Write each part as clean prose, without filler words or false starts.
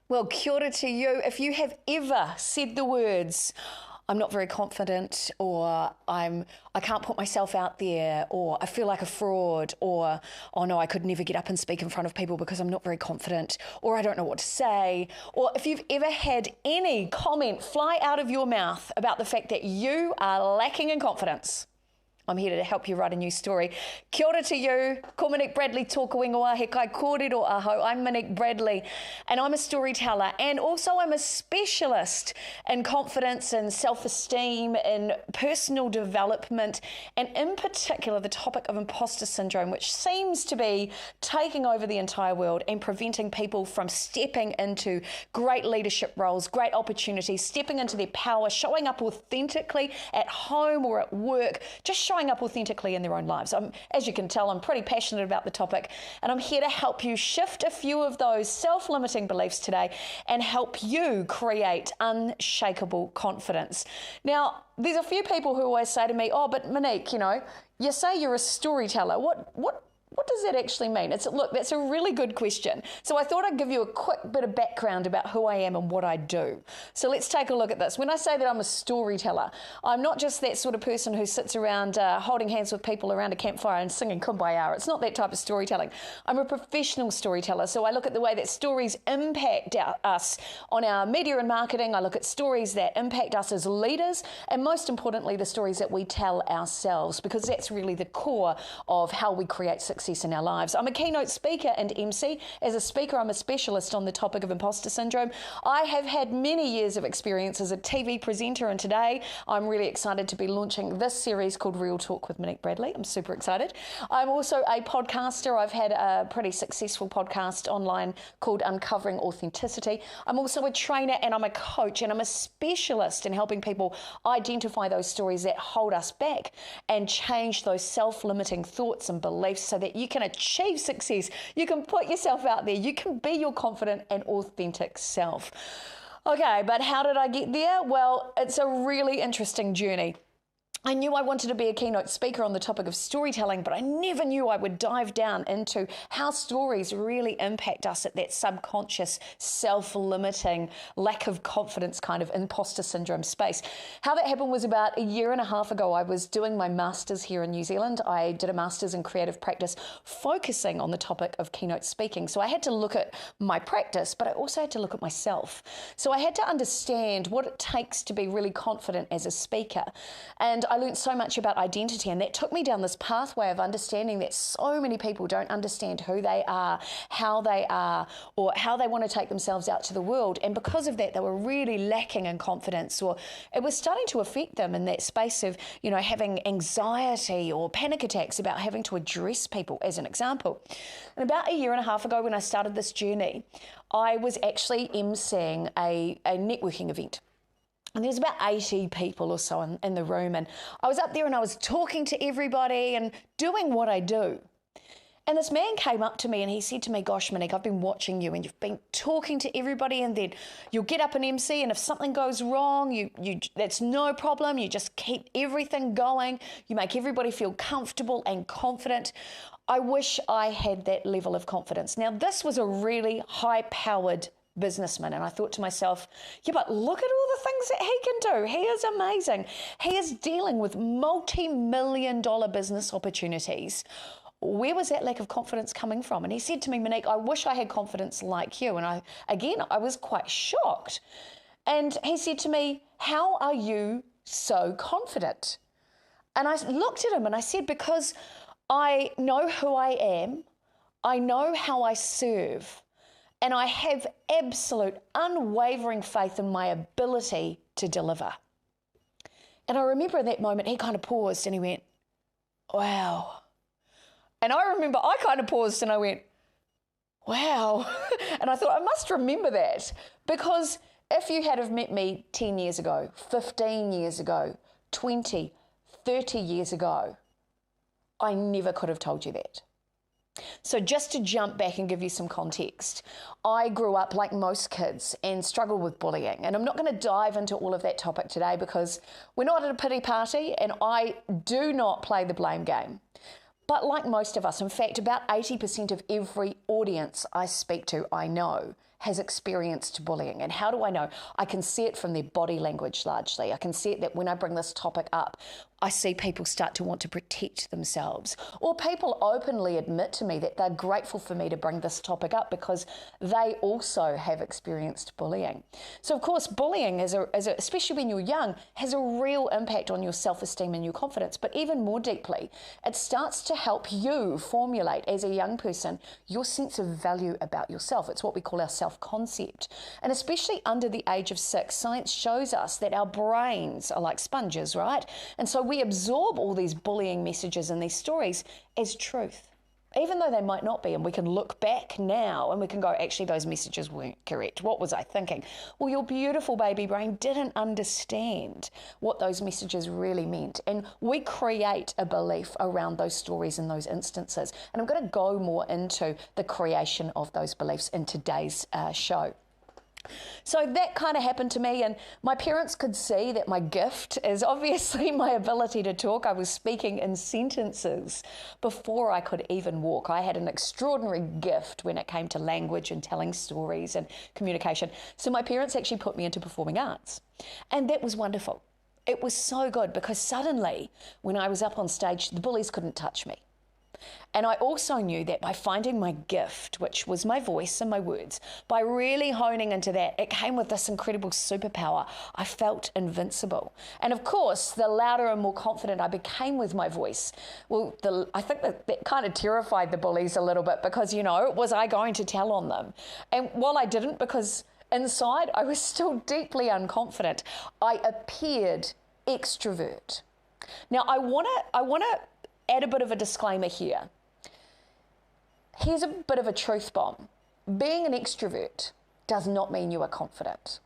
Well, kia ora to you. If you have ever said the words, I'm not very confident, or I can't put myself out there, or I feel like a fraud, or oh no, I could never get up and speak in front of people because I'm not very confident, or I don't know what to say, or if you've ever had any comment fly out of your mouth about the fact that you are lacking in confidence, I'm here to help you write a new story. Kia ora to you. Ko Monique Bradley tōku ingoa, he kai kōrero aho. I'm Monique Bradley, and I'm a storyteller, and also I'm a specialist in confidence and self-esteem and personal development, and in particular the topic of imposter syndrome, which seems to be taking over the entire world and preventing people from stepping into great leadership roles, great opportunities, stepping into their power, showing up authentically at home or at work, just showing up authentically in their own lives. As you can tell, I'm pretty passionate about the topic, and I'm here to help you shift a few of those self-limiting beliefs today and help you create unshakable confidence. Now, there's a few people who always say to me, oh, but Monique, you say you're a storyteller. What does that actually mean? Look, that's a really good question. So I thought I'd give you a quick bit of background about who I am and what I do. So let's take a look at this. When I say that I'm a storyteller, I'm not just that sort of person who sits around holding hands with people around a campfire and singing Kumbaya. It's not that type of storytelling. I'm a professional storyteller. So I look at the way that stories impact us on our media and marketing. I look at stories that impact us as leaders, and most importantly, the stories that we tell ourselves, because that's really the core of how we create success in our lives. I'm a keynote speaker and MC. As a speaker, I'm a specialist on the topic of imposter syndrome. I have had many years of experience as a TV presenter, and today I'm really excited to be launching this series called Real Talk with Monique Bradley. I'm super excited. I'm also a podcaster. I've had a pretty successful podcast online called Uncovering Authenticity. I'm also a trainer, and I'm a coach, and I'm a specialist in helping people identify those stories that hold us back and change those self-limiting thoughts and beliefs so that you can achieve success. You can put yourself out there. You can be your confident and authentic self. Okay, but how did I get there? Well, it's a really interesting journey. I knew I wanted to be a keynote speaker on the topic of storytelling, but I never knew I would dive down into how stories really impact us at that subconscious, self-limiting, lack of confidence kind of imposter syndrome space. How that happened was about a year and a half ago. I was doing my master's here in New Zealand. I did a master's in creative practice focusing on the topic of keynote speaking. So I had to look at my practice, but I also had to look at myself. So I had to understand what it takes to be really confident as a speaker. And I learned so much about identity, and that took me down this pathway of understanding that so many people don't understand who they are, or how they want to take themselves out to the world. And because of that, they were really lacking in confidence, or it was starting to affect them in that space of, having anxiety or panic attacks about having to address people, as an example. And about a year and a half ago, when I started this journey, I was actually emceeing a networking event. And there's about 80 people or so in the room. And I was up there and I was talking to everybody and doing what I do. And this man came up to me and he said to me, gosh, Monique, I've been watching you and you've been talking to everybody, and then you'll get up and MC, and if something goes wrong, that's no problem. You just keep everything going. You make everybody feel comfortable and confident. I wish I had that level of confidence. Now, this was a really high-powered businessman, and I thought to myself, yeah, but look at all the things that he can do. He is amazing. He is dealing with multi-million-dollar business opportunities. Where was that lack of confidence coming from? And he said to me, Monique, I wish I had confidence like you. And I was quite shocked. And he said to me, how are you so confident? And I looked at him and I said, because I know who I am, I know how I serve, and I have absolute unwavering faith in my ability to deliver. And I remember in that moment, he kind of paused and he went, wow. And I remember I kind of paused and I went, wow. And I thought, I must remember that, because if you had have met me 10 years ago, 15 years ago, 20, 30 years ago, I never could have told you that. So just to jump back and give you some context, I grew up like most kids and struggled with bullying. And I'm not going to dive into all of that topic today because we're not at a pity party and I do not play the blame game. But like most of us, in fact, about 80% of every audience I speak to, I know, has experienced bullying. And how do I know? I can see it from their body language largely. I can see it that when I bring this topic up, I see people start to want to protect themselves, or people openly admit to me that they're grateful for me to bring this topic up because they also have experienced bullying. So of course, bullying, especially when you're young, has a real impact on your self-esteem and your confidence. But even more deeply, it starts to help you formulate, as a young person, your sense of value about yourself. It's what we call our self-concept. And especially under the age of 6, science shows us that our brains are like sponges, right? And so we absorb all these bullying messages and these stories as truth, even though they might not be. And we can look back now and we can go, actually, those messages weren't correct. What was I thinking? Well, your beautiful baby brain didn't understand what those messages really meant. And we create a belief around those stories and those instances. And I'm going to go more into the creation of those beliefs in today's show. So that kind of happened to me, and my parents could see that my gift is obviously my ability to talk. I was speaking in sentences before I could even walk. I had an extraordinary gift when it came to language and telling stories and communication. So my parents actually put me into performing arts, and that was wonderful. It was so good because suddenly when I was up on stage, the bullies couldn't touch me. And I also knew that by finding my gift, which was my voice and my words, by really honing into that, it came with this incredible superpower. I felt invincible. And of course, the louder and more confident I became with my voice, well, I think that kind of terrified the bullies a little bit because, was I going to tell on them? And while I didn't, because inside I was still deeply unconfident, I appeared extrovert. Now, I want to add a bit of a disclaimer here. Here's a bit of a truth bomb. Being an extrovert does not mean you are confident.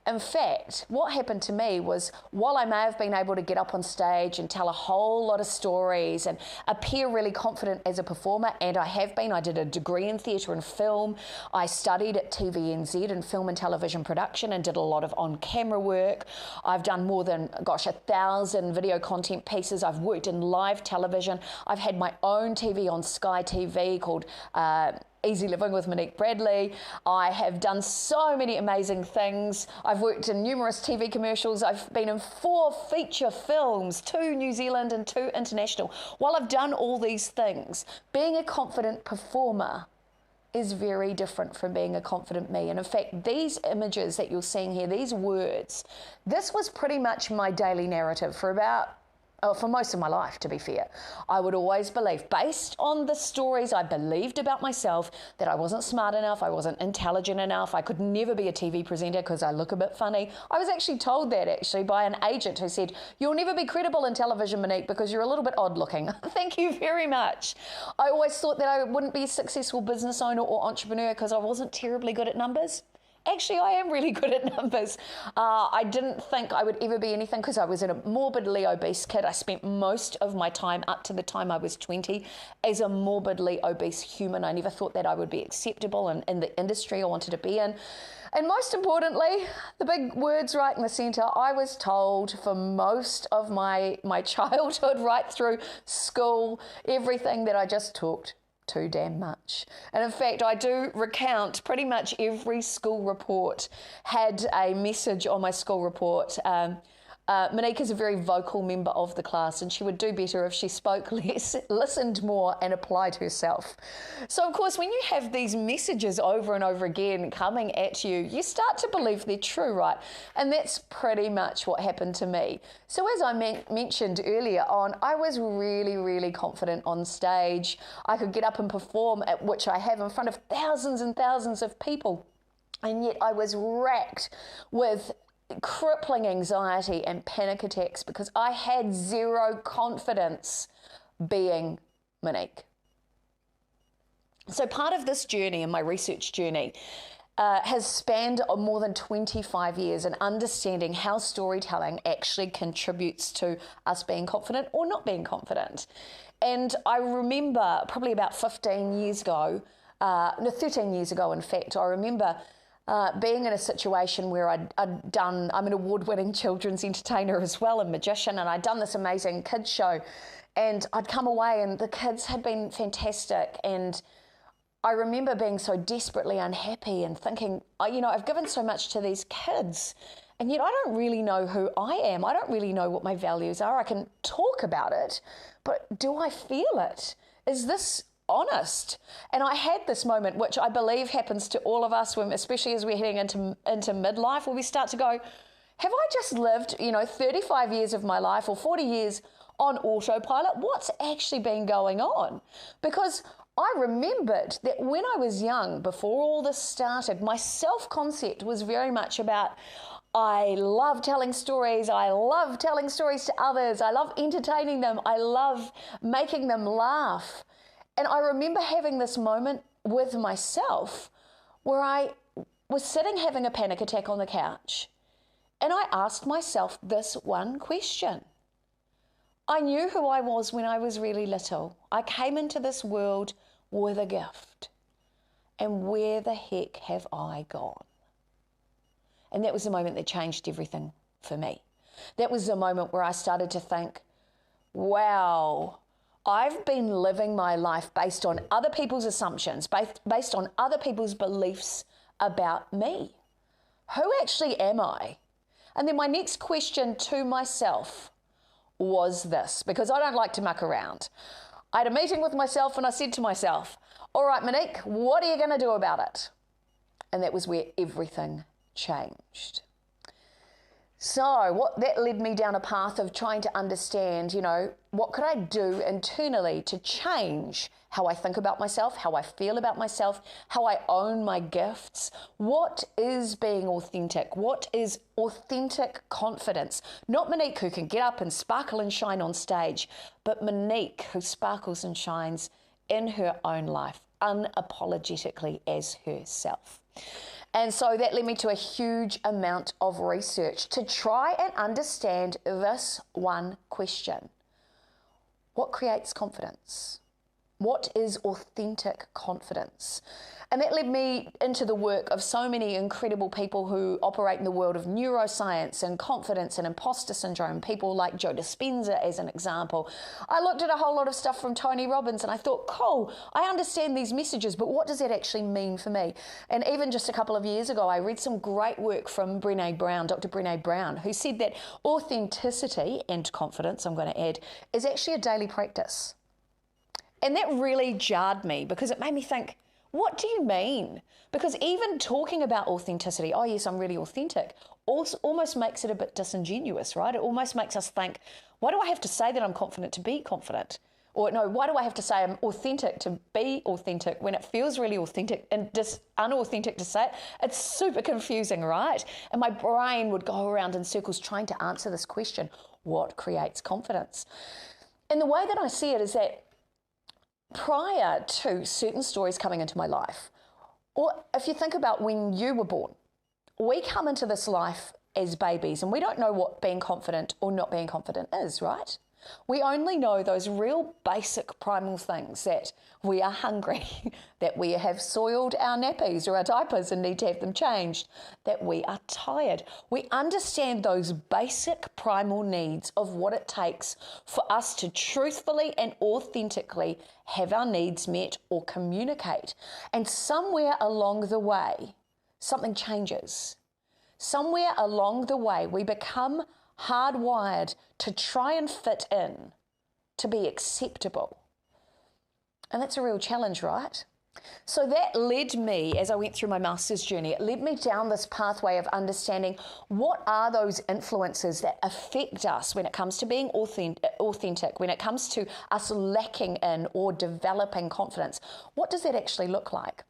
In fact, what happened to me was, while I may have been able to get up on stage and tell a whole lot of stories and appear really confident as a performer, and I have been, I did a degree in theatre and film, I studied at TVNZ in film and television production and did a lot of on-camera work. I've done more than, 1,000 video content pieces. I've worked in live television. I've had my own TV on Sky TV called Easy Living with Monique Bradley. I have done so many amazing things. I've worked in numerous TV commercials. I've been in 4 feature films, 2 New Zealand and 2 international. While I've done all these things, being a confident performer is very different from being a confident me. And in fact, these images that you're seeing here, these words, this was pretty much my daily narrative for most of my life, to be fair. I would always believe, based on the stories I believed about myself, that I wasn't smart enough, I wasn't intelligent enough, I could never be a TV presenter because I look a bit funny. I was actually told that by an agent who said, "You'll never be credible in television, Monique, because you're a little bit odd looking." Thank you very much. I always thought that I wouldn't be a successful business owner or entrepreneur because I wasn't terribly good at numbers. Actually, I am really good at numbers. I didn't think I would ever be anything because I was a morbidly obese kid. I spent most of my time, up to the time I was 20, as a morbidly obese human. I never thought that I would be acceptable in the industry I wanted to be in. And most importantly, the big words right in the centre, I was told for most of my childhood, right through school, everything that I just talked too damn much. And in fact, I do recount pretty much every school report had a message on my school report. Monique is a very vocal member of the class, and she would do better if she spoke less, listened more, and applied herself. So, of course, when you have these messages over and over again coming at you, you start to believe they're true, right? And that's pretty much what happened to me. So, as I mentioned earlier on, I was really, really confident on stage. I could get up and perform, at which I have, in front of thousands and thousands of people. And yet I was racked with crippling anxiety and panic attacks because I had zero confidence being Monique. So part of this journey and my research journey has spanned more than 25 years in understanding how storytelling actually contributes to us being confident or not being confident. And I remember probably about 13 years ago, in fact, I remember being in a situation where I'm an award-winning children's entertainer as well, and magician, and I'd done this amazing kids show, and I'd come away and the kids had been fantastic, and I remember being so desperately unhappy and thinking, I've given so much to these kids, and yet I don't really know who I am. I don't really know what my values are. I can talk about it, but do I feel it? Is this honest? And I had this moment, which I believe happens to all of us, especially as we're heading into midlife, where we start to go, have I just lived, 35 years of my life or 40 years on autopilot? What's actually been going on? Because I remembered that when I was young, before all this started, my self-concept was very much about, I love telling stories. I love telling stories to others. I love entertaining them. I love making them laugh. And I remember having this moment with myself where I was sitting having a panic attack on the couch, and I asked myself this one question. I knew who I was when I was really little. I came into this world with a gift. And where the heck have I gone? And that was the moment that changed everything for me. That was the moment where I started to think, wow, I've been living my life based on other people's assumptions, based on other people's beliefs about me. Who actually am I? And then my next question to myself was this, because I don't like to muck around. I had a meeting with myself and I said to myself, all right, Monique, what are you going to do about it? And that was where everything changed. So that led me down a path of trying to understand, what could I do internally to change how I think about myself, how I feel about myself, how I own my gifts. What is being authentic? What is authentic confidence? Not Monique who can get up and sparkle and shine on stage, but Monique who sparkles and shines in her own life, unapologetically as herself. And so that led me to a huge amount of research to try and understand this one question. What creates confidence? What is authentic confidence? And that led me into the work of so many incredible people who operate in the world of neuroscience and confidence and imposter syndrome, people like Joe Dispenza as an example. I looked at a whole lot of stuff from Tony Robbins and I thought, cool, I understand these messages, but what does that actually mean for me? And even just a couple of years ago, I read some great work from Brené Brown, Dr. Brené Brown, who said that authenticity and confidence, I'm going to add, is actually a daily practice. And that really jarred me because it made me think, what do you mean? Because even talking about authenticity, oh yes, I'm really authentic, also almost makes it a bit disingenuous, right? It almost makes us think, why do I have to say that I'm confident to be confident? Or no, why do I have to say I'm authentic to be authentic when it feels really authentic and unauthentic to say it? It's super confusing, right? And my brain would go around in circles trying to answer this question, what creates confidence? And the way that I see it is that prior to certain stories coming into my life, or if you think about when you were born, we come into this life as babies and we don't know what being confident or not being confident is, right? We only know those real basic primal things, that we are hungry, that we have soiled our nappies or our diapers and need to have them changed, that we are tired. We understand those basic primal needs of what it takes for us to truthfully and authentically have our needs met or communicate. And somewhere along the way, something changes. Somewhere along the way, we become hardwired to try and fit in, to be acceptable. And that's a real challenge, right? So that led me, as I went through my master's journey, it led me down this pathway of understanding what are those influences that affect us when it comes to being authentic, when it comes to us lacking in or developing confidence. What does that actually look like?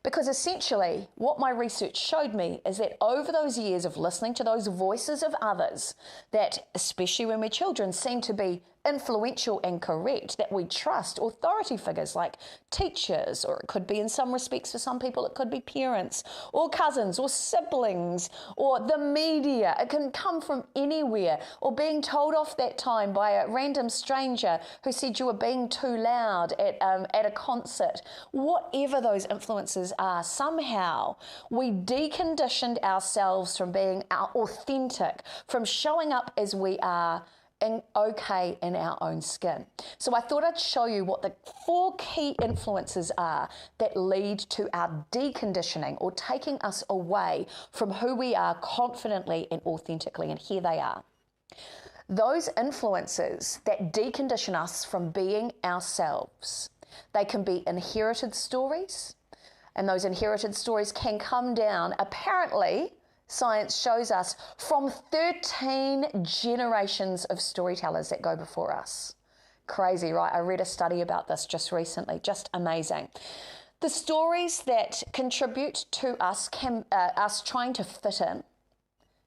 Because essentially, what my research showed me is that over those years of listening to those voices of others that, especially when we're children, seem to be influential and correct, that we trust authority figures like teachers, or it could be in some respects for some people, it could be parents or cousins or siblings or the media. It can come from anywhere, or being told off that time by a random stranger who said you were being too loud at a concert. Whatever those influences are, somehow we deconditioned ourselves from being authentic, from showing up as we are okay in our own skin. So I thought I'd show you what the 4 key influences are that lead to our deconditioning or taking us away from who we are confidently and authentically. And here they are. Those influences that decondition us from being ourselves, they can be inherited stories, and those inherited stories can come down, apparently, science shows us, from 13 generations of storytellers that go before us. Crazy, right? I read a study about this just recently, just amazing. The stories that contribute to us trying to fit in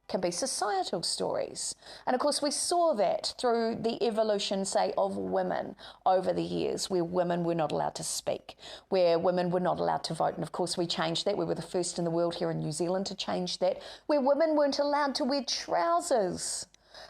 can be societal stories. And of course, we saw that through the evolution, say, of women over the years, where women were not allowed to speak, where women were not allowed to vote. And of course, we changed that. We were the first in the world here in New Zealand to change that, where women weren't allowed to wear trousers.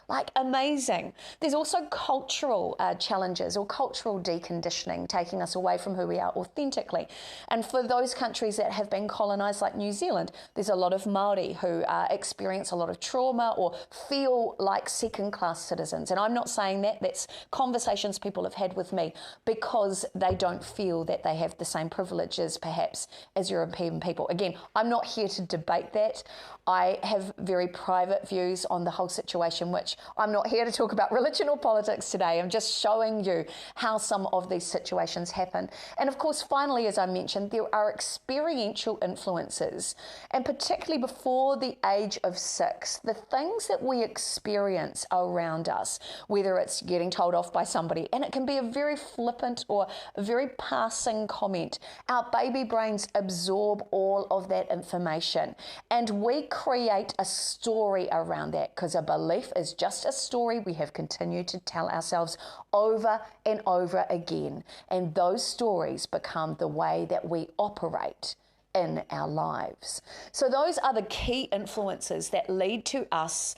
Like, amazing. There's also cultural challenges or cultural deconditioning, taking us away from who we are authentically. And for those countries that have been colonised, like New Zealand, there's a lot of Māori who experience a lot of trauma or feel like second-class citizens. And I'm not saying that. That's conversations people have had with me because they don't feel that they have the same privileges, perhaps, as European people. Again, I'm not here to debate that. I have very private views on the whole situation, which I'm not here to talk about religion or politics today. I'm just showing you how some of these situations happen. And of course, finally, as I mentioned, there are experiential influences, and particularly before the age of 6, the things that we experience around us, whether it's getting told off by somebody, and it can be a very flippant or a very passing comment. Our baby brains absorb all of that information, and we create a story around that, because a belief is just a story we have continued to tell ourselves over and over again. And those stories become the way that we operate in our lives. So those are the key influences that lead to us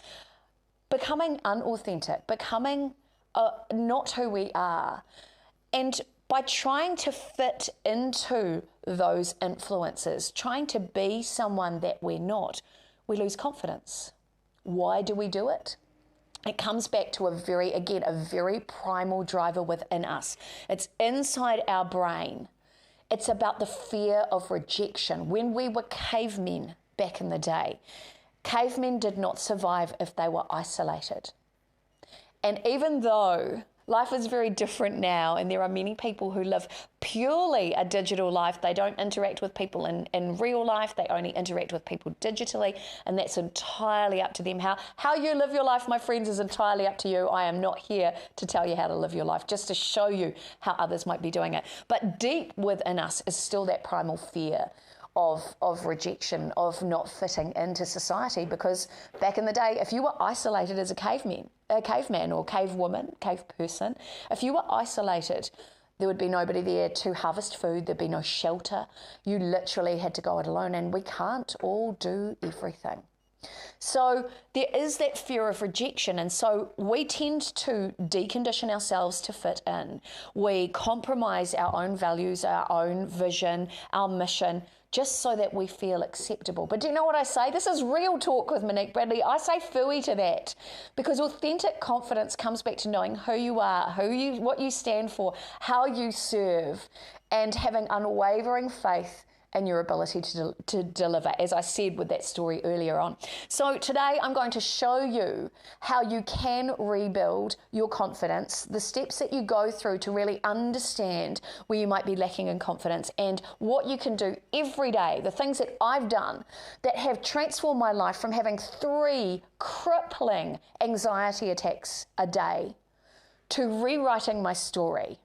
becoming unauthentic, becoming not who we are. And by trying to fit into those influences, trying to be someone that we're not, we lose confidence. Why do we do it? It comes back to a very primal driver within us. It's inside our brain. It's about the fear of rejection. When we were cavemen back in the day, cavemen did not survive if they were isolated. And even though life is very different now, and there are many people who live purely a digital life. They don't interact with people in real life. They only interact with people digitally, and that's entirely up to them. How you live your life, my friends, is entirely up to you. I am not here to tell you how to live your life, just to show you how others might be doing it. But deep within us is still that primal fear of rejection, of not fitting into society, because back in the day, if you were isolated as a caveman or cave woman, cave person, if you were isolated, there would be nobody there to harvest food, there'd be no shelter. You literally had to go it alone, and we can't all do everything. So there is that fear of rejection, and so we tend to decondition ourselves to fit in. We compromise our own values, our own vision, our mission, just so that we feel acceptable. But do you know what I say? This is real talk with Monique Bradley. I say phooey to that, because authentic confidence comes back to knowing who you are, what you stand for, how you serve, and having unwavering faith and your ability to deliver, as I said with that story earlier on. So today I'm going to show you how you can rebuild your confidence, the steps that you go through to really understand where you might be lacking in confidence, and what you can do every day, the things that I've done that have transformed my life from having 3 crippling anxiety attacks a day to rewriting my story,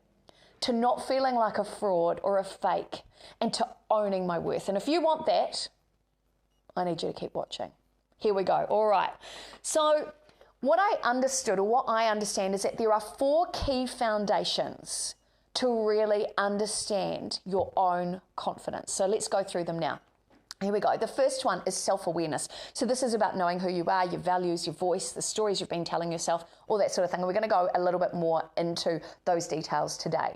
to not feeling like a fraud or a fake, and to owning my worth. And if you want that, I need you to keep watching. Here we go. All right. So what I understood, or what I understand, is that there are 4 key foundations to really understand your own confidence. So let's go through them now. Here we go. The first one is self-awareness. So this is about knowing who you are, your values, your voice, the stories you've been telling yourself, all that sort of thing. And we're going to go a little bit more into those details today.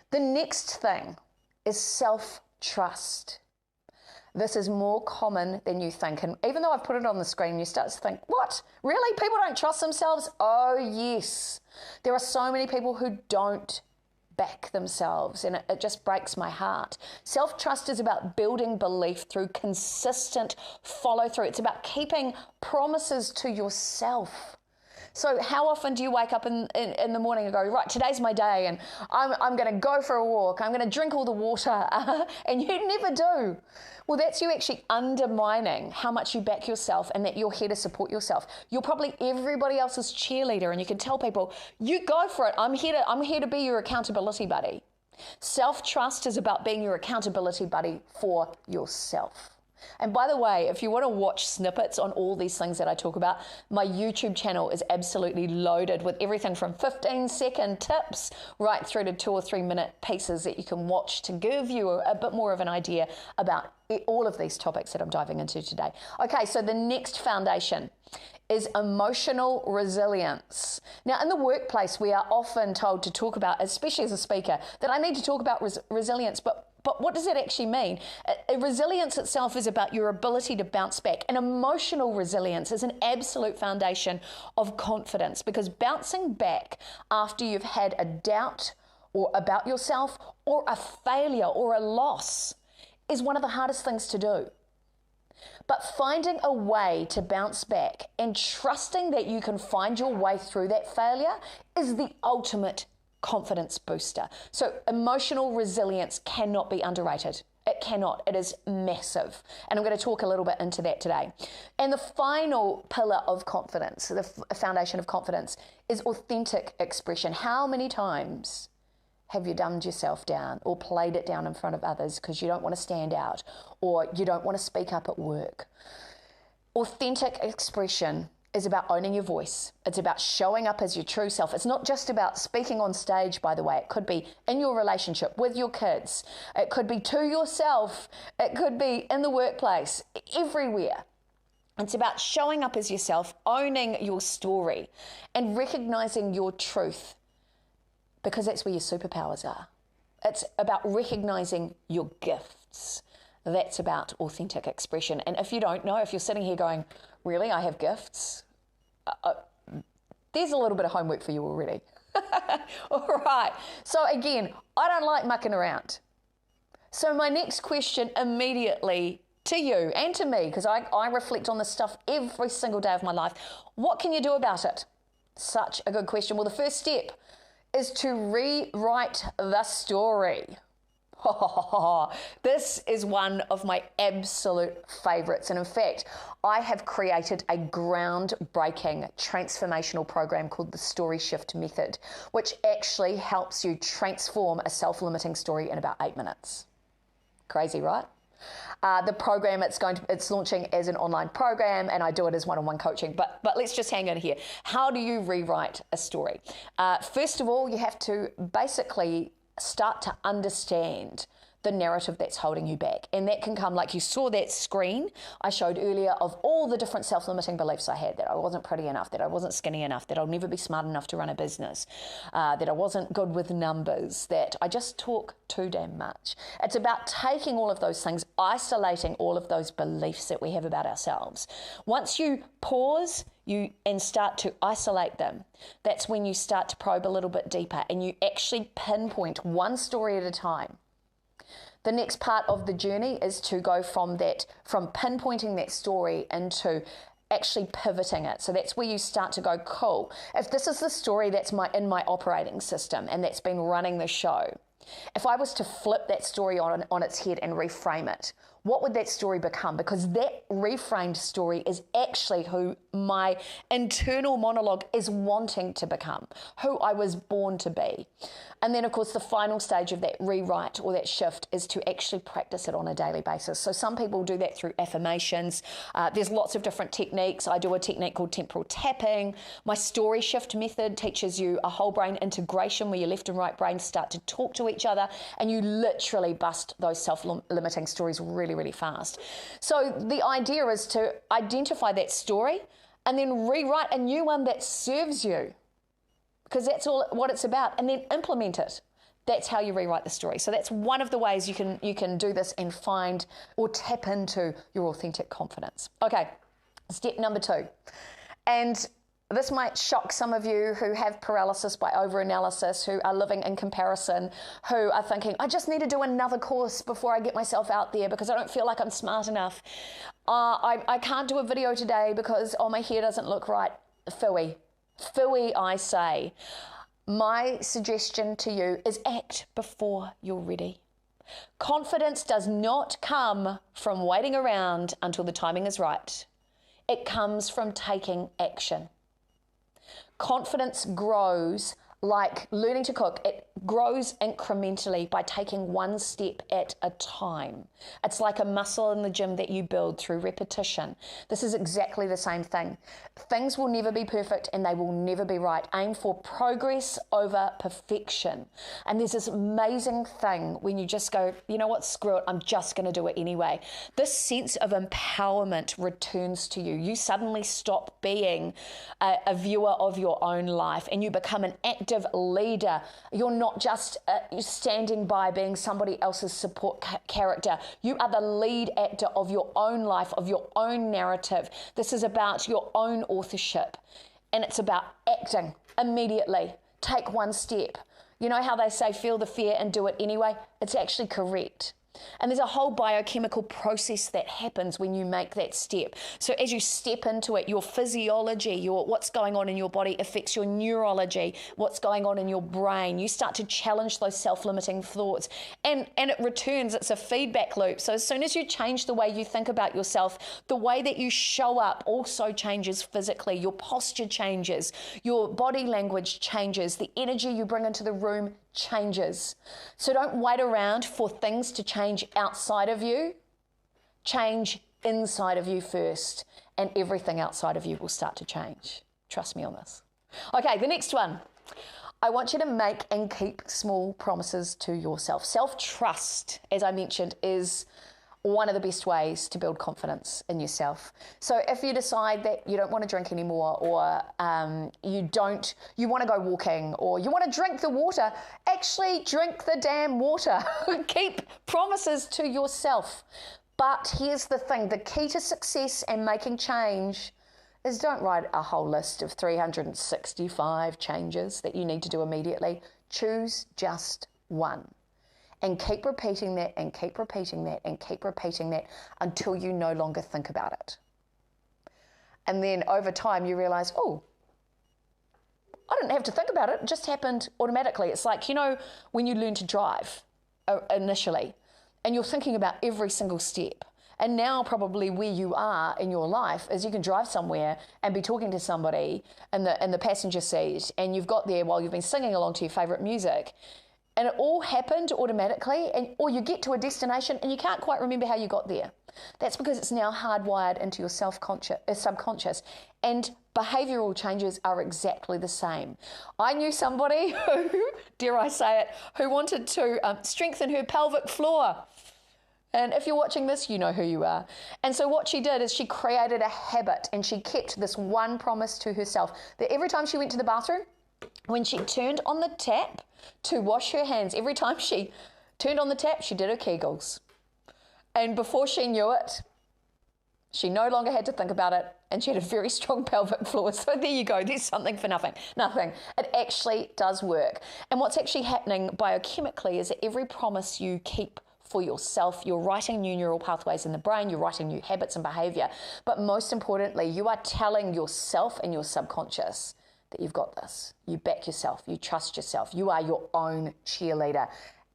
The next thing is self-trust. This is more common than you think. And even though I've put it on the screen, you start to think, what? Really? People don't trust themselves? Oh, yes. There are so many people who don't back themselves, and it just breaks my heart. Self-trust is about building belief through consistent follow-through. It's about keeping promises to yourself. So how often do you wake up in the morning and go, right, today's my day, and I'm going to go for a walk, I'm going to drink all the water, and you never do. Well, that's you actually undermining how much you back yourself and that you're here to support yourself. You're probably everybody else's cheerleader, and you can tell people, you go for it. I'm here to be your accountability buddy. Self-trust is about being your accountability buddy for yourself. And by the way, if you want to watch snippets on all these things that I talk about, my YouTube channel is absolutely loaded with everything from 15-second tips right through to 2 or 3 minute pieces that you can watch to give you a bit more of an idea about all of these topics that I'm diving into today. Okay, so the next foundation is emotional resilience. Now, in the workplace, we are often told to talk about, especially as a speaker, that I need to talk about resilience, but what does it actually mean? Resilience itself is about your ability to bounce back. And emotional resilience is an absolute foundation of confidence, because bouncing back after you've had a doubt or about yourself or a failure or a loss is one of the hardest things to do. But finding a way to bounce back and trusting that you can find your way through that failure is the ultimate confidence booster. So emotional resilience cannot be underrated. It cannot. It is massive. And I'm going to talk a little bit into that today. And the final pillar of confidence, the foundation of confidence, is authentic expression. How many times have you dumbed yourself down or played it down in front of others because you don't want to stand out or you don't want to speak up at work? Authentic expression is about owning your voice. It's about showing up as your true self. It's not just about speaking on stage, by the way. It could be in your relationship with your kids. It could be to yourself. It could be in the workplace, everywhere. It's about showing up as yourself, owning your story, and recognizing your truth, because that's where your superpowers are. It's about recognizing your gifts. That's about authentic expression. And if you don't know, if you're sitting here going, really, I have gifts? There's a little bit of homework for you already. All right. So again, I don't like mucking around. So my next question immediately to you and to me, because I reflect on this stuff every single day of my life. What can you do about it? Such a good question. Well, the first step is to rewrite the story. This is one of my absolute favorites. And in fact, I have created a groundbreaking transformational program called the Story Shift Method, which actually helps you transform a self-limiting story in about 8 minutes. Crazy, right? The program, it's launching as an online program, and I do it as one-on-one coaching. But let's just hang in here. How do you rewrite a story? First of all, you have to basically start to understand the narrative that's holding you back. And that can come, like you saw that screen I showed earlier of all the different self-limiting beliefs I had, that I wasn't pretty enough, that I wasn't skinny enough, that I'll never be smart enough to run a business, that I wasn't good with numbers, that I just talk too damn much. It's about taking all of those things, isolating all of those beliefs that we have about ourselves. Once you pause and start to isolate them, that's when you start to probe a little bit deeper and you actually pinpoint one story at a time. The next part of the journey is to go from pinpointing that story into actually pivoting it. So that's where you start to go, cool, if this is the story that's in my operating system and that's been running the show, if I was to flip that story on its head and reframe it, what would that story become? Because that reframed story is actually who my internal monologue is wanting to become, who I was born to be. And then, of course, the final stage of that rewrite or that shift is to actually practice it on a daily basis. So some people do that through affirmations. There's lots of different techniques. I do a technique called temporal tapping. My story shift method teaches you a whole brain integration where your left and right brains start to talk to each other and you literally bust those self-limiting stories really, really fast. So the idea is to identify that story and then rewrite a new one that serves you, because that's all what it's about, and then implement it. That's how you rewrite the story. So that's one of the ways you can do this and find or tap into your authentic confidence. Okay, step number 2. And this might shock some of you who have paralysis by overanalysis, who are living in comparison, who are thinking, I just need to do another course before I get myself out there because I don't feel like I'm smart enough. I can't do a video today because, my hair doesn't look right. Phooey. Phooey, I say. My suggestion to you is act before you're ready. Confidence does not come from waiting around until the timing is right. It comes from taking action. Confidence grows like learning to cook. It grows incrementally by taking one step at a time. It's like a muscle in the gym that you build through repetition. This is exactly the same thing. Things will never be perfect and they will never be right. Aim for progress over perfection. And there's this amazing thing when you just go, you know what, screw it, I'm just going to do it anyway. This sense of empowerment returns to you. You suddenly stop being a viewer of your own life and you become an active leader. You're not just standing by being somebody else's support character. You are the lead actor of your own life, of your own narrative. This is about your own authorship, and it's about acting immediately. Take one step. You know how they say feel the fear and do it anyway? It's actually correct. And there's a whole biochemical process that happens when you make that step. So as you step into it, your physiology, what's going on in your body affects your neurology, what's going on in your brain. You start to challenge those self-limiting thoughts and it returns. It's a feedback loop. So as soon as you change the way you think about yourself, the way that you show up also changes physically. Your posture changes, your body language changes, the energy you bring into the room changes. So don't wait around for things to change outside of you. Change inside of you first, and everything outside of you will start to change. Trust me on this. Okay, the next one. I want you to make and keep small promises to yourself. Self-trust, as I mentioned, is one of the best ways to build confidence in yourself. So if you decide that you don't want to drink anymore, or you want to go walking, or you want to drink the water, actually drink the damn water. Keep promises to yourself. But here's the thing, the key to success and making change is don't write a whole list of 365 changes that you need to do immediately. Choose just one. And keep repeating that and keep repeating that and keep repeating that until you no longer think about it. And then over time you realize, oh, I didn't have to think about it. It just happened automatically. It's like, when you learn to drive initially and you're thinking about every single step. And now probably where you are in your life is you can drive somewhere and be talking to somebody in the passenger seat, and you've got there while you've been singing along to your favorite music. And it all happened automatically, or you get to a destination and you can't quite remember how you got there. That's because it's now hardwired into your subconscious. And behavioural changes are exactly the same. I knew somebody who, dare I say it, who wanted to strengthen her pelvic floor. And if you're watching this, you know who you are. And so what she did is she created a habit, and she kept this one promise to herself that every time she went to the bathroom, when she turned on the tap to wash her hands, every time she turned on the tap, she did her Kegels. And before she knew it, she no longer had to think about it, and she had a very strong pelvic floor. So there you go. There's something for nothing. Nothing. It actually does work. And what's actually happening biochemically is that every promise you keep for yourself, you're writing new neural pathways in the brain, you're writing new habits and behavior. But most importantly, you are telling yourself and your subconscious that you've got this. You back yourself, you trust yourself, you are your own cheerleader,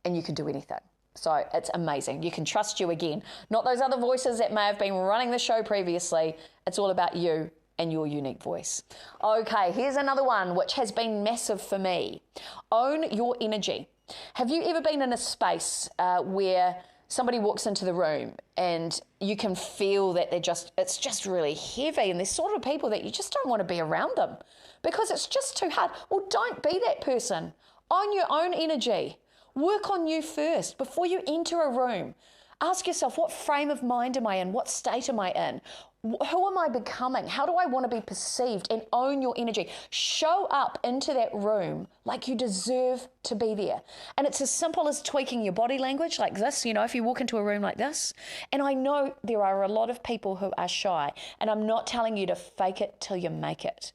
and you can do anything. So it's amazing. You can trust you again. Not those other voices that may have been running the show previously. It's all about you and your unique voice. Okay, here's another one which has been massive for me. Own your energy. Have you ever been in a space where somebody walks into the room and you can feel that it's just really heavy, and there's sort of people that you just don't want to be around them because it's just too hard? Well, don't be that person. Own your own energy. Work on you first before you enter a room. Ask yourself, what frame of mind am I in? What state am I in? Who am I becoming? How do I want to be perceived? And own your energy. Show up into that room like you deserve to be there. And it's as simple as tweaking your body language like this. You know, if you walk into a room like this, and I know there are a lot of people who are shy, and I'm not telling you to fake it till you make it.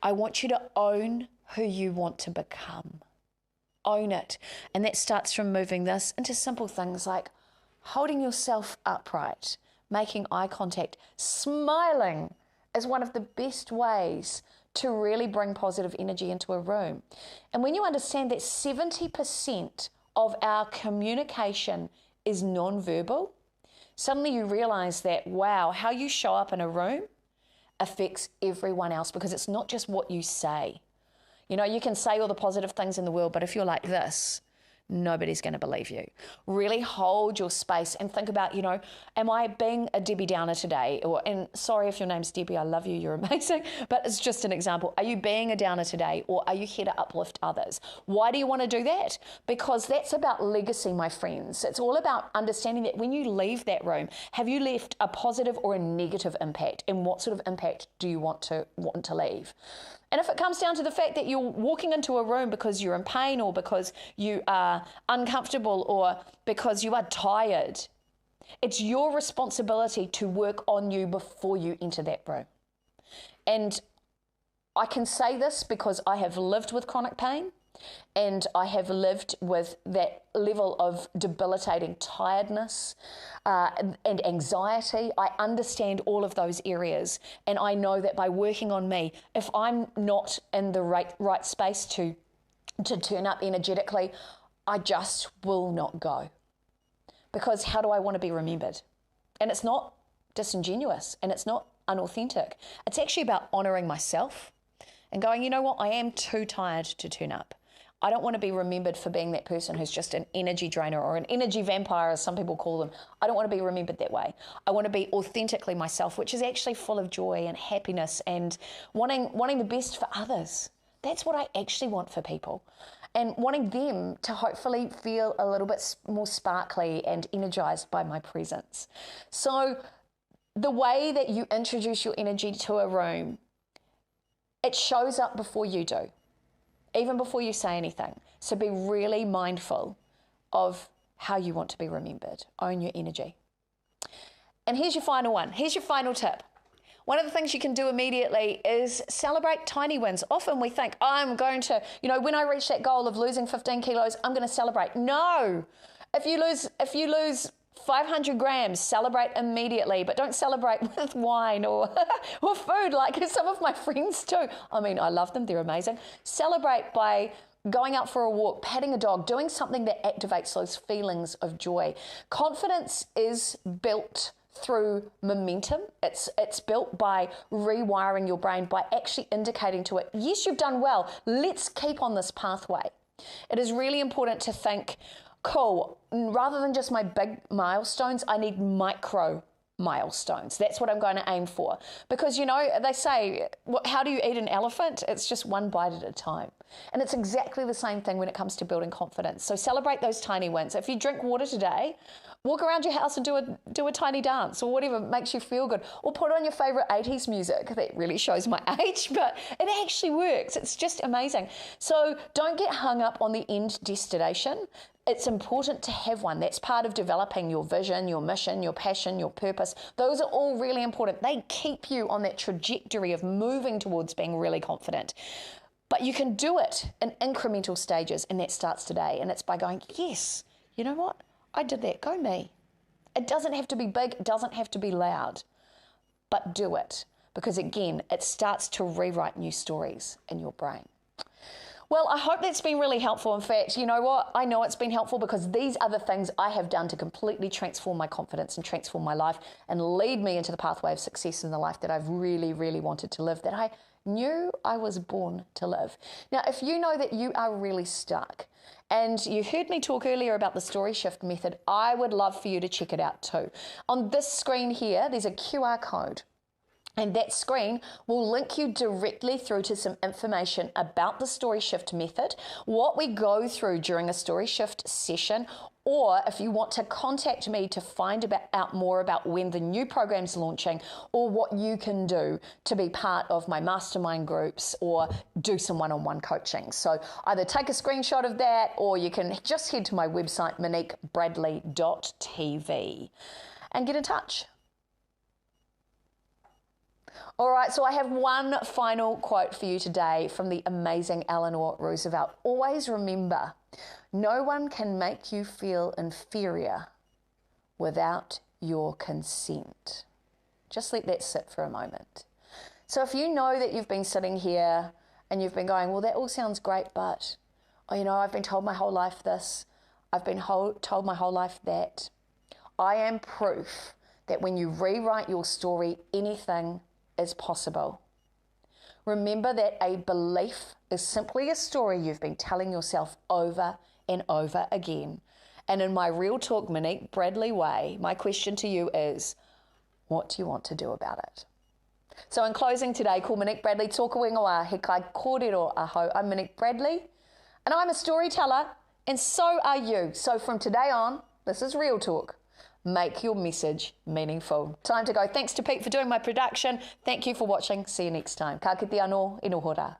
I want you to own who you want to become. Own it. And that starts from moving this into simple things like holding yourself upright, making eye contact, smiling is one of the best ways to really bring positive energy into a room. And when you understand that 70% of our communication is non-verbal, suddenly you realize that, wow, how you show up in a room affects everyone else, because it's not just what you say. You know, you can say all the positive things in the world, but if you're like this, nobody's going to believe you. Really hold your space and think about, you know, am I being a Debbie Downer today? And sorry if your name's Debbie, I love you, you're amazing, but it's just an example. Are you being a downer today, or are you here to uplift others? Why do you want to do that? Because that's about legacy, my friends. It's all about understanding that when you leave that room, have you left a positive or a negative impact? And what sort of impact do you want to leave? And if it comes down to the fact that you're walking into a room because you're in pain, or because you are uncomfortable, or because you are tired, it's your responsibility to work on you before you enter that room. And I can say this because I have lived with chronic pain, and I have lived with that level of debilitating tiredness and anxiety. I understand all of those areas, and I know that by working on me, if I'm not in the right space to turn up energetically, I just will not go. Because how do I want to be remembered? And it's not disingenuous, and it's not unauthentic. It's actually about honoring myself and going, you know what, I am too tired to turn up. I don't want to be remembered for being that person who's just an energy drainer, or an energy vampire, as some people call them. I don't want to be remembered that way. I want to be authentically myself, which is actually full of joy and happiness and wanting the best for others. That's what I actually want for people, and wanting them to hopefully feel a little bit more sparkly and energized by my presence. So the way that you introduce your energy to a room, it shows up before you do, even before you say anything. So be really mindful of how you want to be remembered. Own your energy. And here's your final one. Here's your final tip. One of the things you can do immediately is celebrate tiny wins. Often we think, I'm going to, you know, when I reach that goal of losing 15 kilos, I'm going to celebrate. No. If you lose 500 grams, celebrate immediately, but don't celebrate with wine or food like some of my friends do. I mean, I love them, they're amazing. Celebrate by going out for a walk, petting a dog, doing something that activates those feelings of joy. Confidence is built through momentum. It's built by rewiring your brain, by actually indicating to it, yes, you've done well, let's keep on this pathway. It is really important to think, cool, rather than just my big milestones, I need micro milestones. That's what I'm going to aim for. Because, you know, they say, how do you eat an elephant? It's just one bite at a time. And it's exactly the same thing when it comes to building confidence. So celebrate those tiny wins. If you drink water today, walk around your house and do a tiny dance, or whatever makes you feel good. Or put on your favorite 80s music. That really shows my age, but it actually works. It's just amazing. So don't get hung up on the end destination. It's important to have one. That's part of developing your vision, your mission, your passion, your purpose. Those are all really important. They keep you on that trajectory of moving towards being really confident. But you can do it in incremental stages, and that starts today. And it's by going, yes, you know what? I did that. Go me. It doesn't have to be big. It doesn't have to be loud. But do it. Because again, it starts to rewrite new stories in your brain. Well, I hope that's been really helpful. In fact, you know what? I know it's been helpful because these are the things I have done to completely transform my confidence and transform my life and lead me into the pathway of success in the life that I've really, really wanted to live, that I knew I was born to live. Now, if you know that you are really stuck, and you heard me talk earlier about the story shift method, I would love for you to check it out too. On this screen here, there's a QR code. And that screen will link you directly through to some information about the Story Shift method, what we go through during a Story Shift session, or if you want to contact me to find out more about when the new program's launching, or what you can do to be part of my mastermind groups or do some one-on-one coaching. So either take a screenshot of that, or you can just head to my website, moniquebradley.tv, and get in touch. All right, so I have one final quote for you today from the amazing Eleanor Roosevelt. Always remember, no one can make you feel inferior without your consent. Just let that sit for a moment. So if you know that you've been sitting here and you've been going, well, that all sounds great, but, I've been told my whole life this, I've been told my whole life that. I am proof that when you rewrite your story, anything is possible. Remember that a belief is simply a story you've been telling yourself over and over again. And in my Real Talk Monique Bradley way, my question to you is, what do you want to do about it? So in closing today, ko Monique Bradley, tōku ingoa, he kai kōrero aho. I'm Monique Bradley, and I'm a storyteller, and so are you. So from today on, this is Real Talk. Make your message meaningful. Time to go. Thanks to Pete for doing my production. Thank you for watching. See you next time. Ka kite anō, inohora.